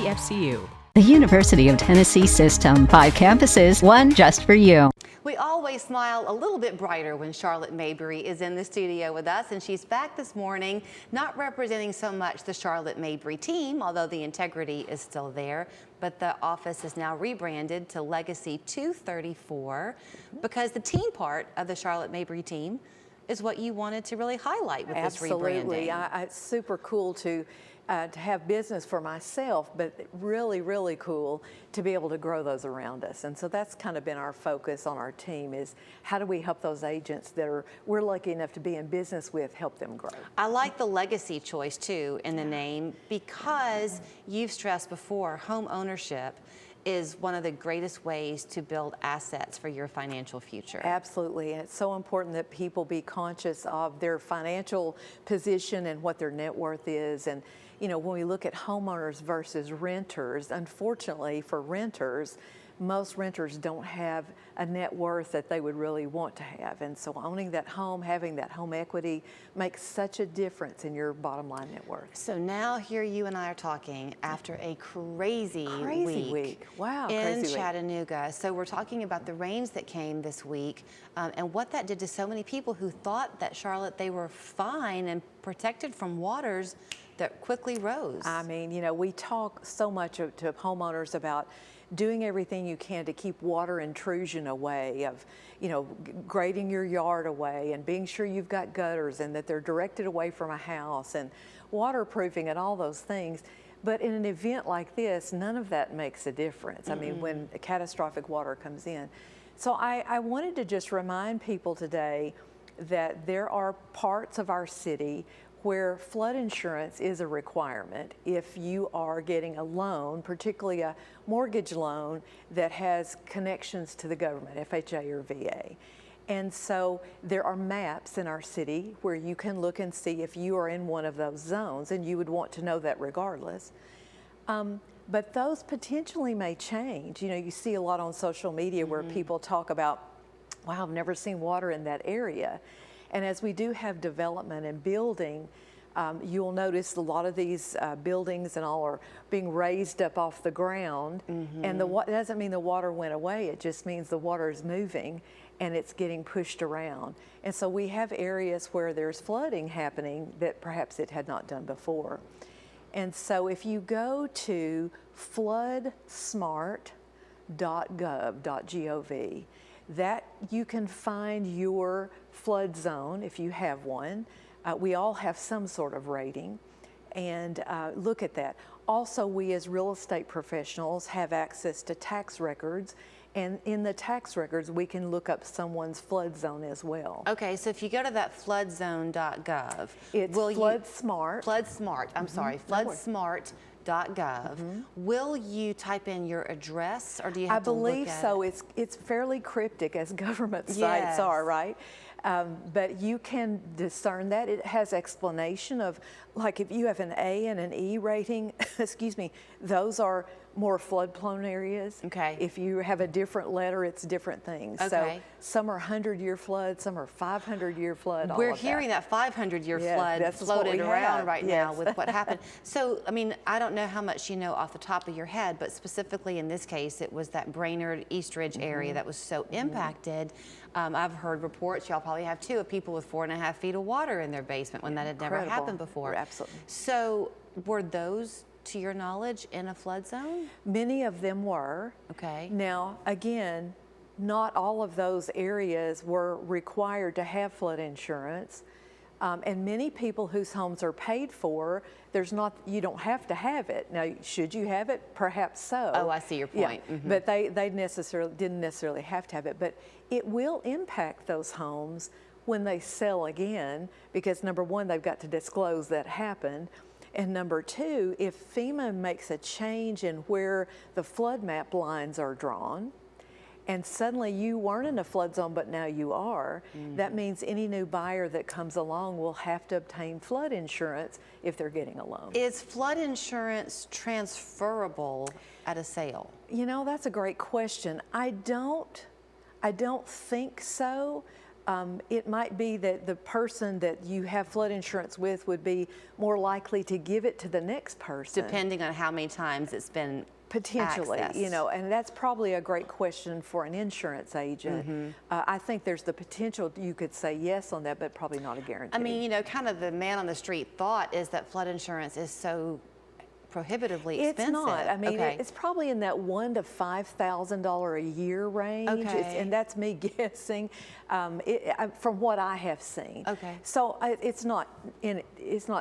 TFCU. The University of Tennessee System. 5 campuses, one just for you. We always smile a little bit brighter when Charlotte Mabry is in the studio with us, and she's back this morning, not representing so much the Charlotte Mabry team, although the integrity is still there, but the office is now rebranded to Legacy 234 because the team part of the Charlotte Mabry team is what you wanted to really highlight with this rebranding. Absolutely. It's super cool to have business for myself, but really, really cool to be able to grow those around us. And so that's kind of been our focus on our team is how do we help those agents that we're lucky enough to be in business with, help them grow. I like the legacy choice too in the name because you've stressed before home ownership is one of the greatest ways to build assets for your financial future. Absolutely, and it's so important that people be conscious of their financial position and what their net worth is. And you know, when we look at homeowners versus renters, unfortunately for renters, most renters don't have a net worth that they would really want to have. And so owning that home, having that home equity makes such a difference in your bottom line net worth. So now here you and I are talking after a crazy week. Wow, in Chattanooga. So we're talking about the rains that came this week and what that did to so many people who thought that Charlotte, they were fine and protected from waters that quickly rose. I mean, you know, we talk so much to homeowners about doing everything you can to keep water intrusion away, of, you know, grading your yard away and being sure you've got gutters and that they're directed away from a house and waterproofing and all those things. But in an event like this, none of that makes a difference. I mean, when catastrophic water comes in. So I wanted to just remind people today that there are parts of our city where flood insurance is a requirement if you are getting a loan, particularly a mortgage loan that has connections to the government, FHA or VA. And so there are maps in our city where you can look and see if you are in one of those zones, and you would want to know that regardless. But those potentially may change. You know, you see a lot on social media where people talk about, wow, I've never seen water in that area. And as we do have development and building, you'll notice a lot of these buildings and all are being raised up off the ground. And that doesn't mean the water went away. It just means the water is moving and it's getting pushed around. And so we have areas where there's flooding happening that perhaps it had not done before. And so if you go to floodsmart.gov, that you can find your flood zone if you have one. We all have some sort of rating, and look at that. Also, we as real estate professionals have access to tax records, and in the tax records we can look up someone's flood zone as well. Okay, so if you go to that floodzone.gov, it's FloodSmart. FloodSmart, I'm sorry, floodsmart.gov. Will you type in your address, or do you have to look at it? I believe so. It's fairly cryptic, as government sites are, right? But you can discern that. It has explanation of, like, if you have an A and an E rating, excuse me, those are more flood-prone areas. Okay. If you have a different letter, it's different things. Okay. So some are 100-year flood, some are 500-year flood. We're hearing that 500-year flood floated around right now with what happened. So, I mean, I don't know how much you know off the top of your head, but specifically in this case, it was that Brainerd Eastridge area that was so impacted. I've heard reports, y'all probably have too, of people with 4.5 feet of water in their basement when that had never happened before. Absolutely. So were those, to your knowledge, in a flood zone? Many of them were. Okay. Now, again, not all of those areas were required to have flood insurance. And many people whose homes are paid for, you don't have to have it. Now, should you have it? Perhaps so. Oh, I see your point. Yeah, but they didn't necessarily have to have it. But it will impact those homes when they sell again, because number one, they've got to disclose that happened. And number two, if FEMA makes a change in where the flood map lines are drawn, and suddenly you weren't in a flood zone, but now you are, that means any new buyer that comes along will have to obtain flood insurance if they're getting a loan. Is flood insurance transferable at a sale? You know, that's a great question. I don't think so. it might be that the person that you have flood insurance with would be more likely to give it to the next person. Depending on how many times it's been Potentially, accessed. you know, and that's probably a great question for an insurance agent. I think there's the potential you could say yes on that, but probably not a guarantee. I mean, you know, kind of the man on the street thought is that flood insurance is so prohibitively expensive. It's not. I mean, okay. it's probably in that $1,000 to $5,000 a year range, Okay. and that's me guessing from what I have seen. Okay. So it's not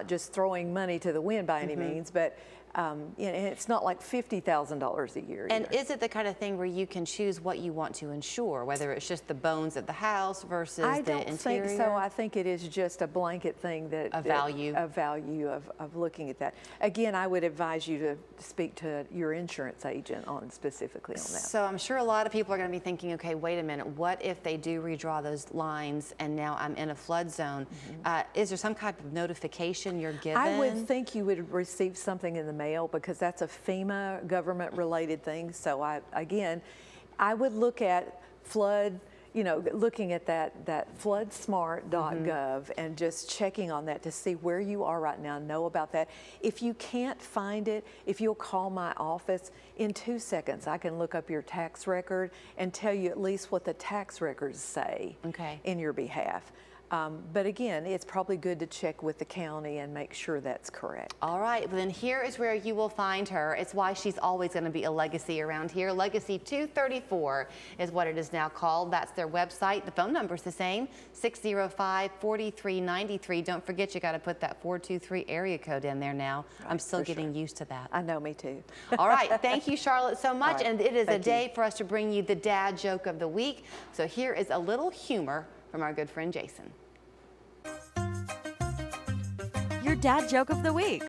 just throwing money to the wind by any means, but and it's not like $50,000 a year. And either. is it the kind of thing where you can choose what you want to insure, whether it's just the bones of the house versus the interior? I don't think so. I think it is just a blanket thing that A value. A value of looking at that. Again, I would advise you to speak to your insurance agent specifically on that. So I'm sure a lot of people are going to be thinking, okay, wait a minute, what if they do redraw those lines and now I'm in a flood zone? Is there some kind of notification you're given? I would think you would receive something in the mail because that's a FEMA government related thing. So I would look at flood, you know, looking at that floodsmart.gov and just checking on that to see where you are right now, know about that. If you can't find it, if you'll call my office, in 2 seconds I can look up your tax record and tell you at least what the tax records say in your behalf. But again, it's probably good to check with the county and make sure that's correct. All right, well then here is where you will find her. It's why she's always going to be a legacy around here. Legacy 234 is what it is now called. That's their website. The phone number is the same, 605-4393. Don't forget you got to put that 423 area code in there now. Right, I'm still getting used to that. I know, me too. All right, thank you, Charlotte, so much. Right, and it is a thank day you. for us to bring you the dad joke of the week. So here is a little humor from our good friend Jason. Your dad joke of the week.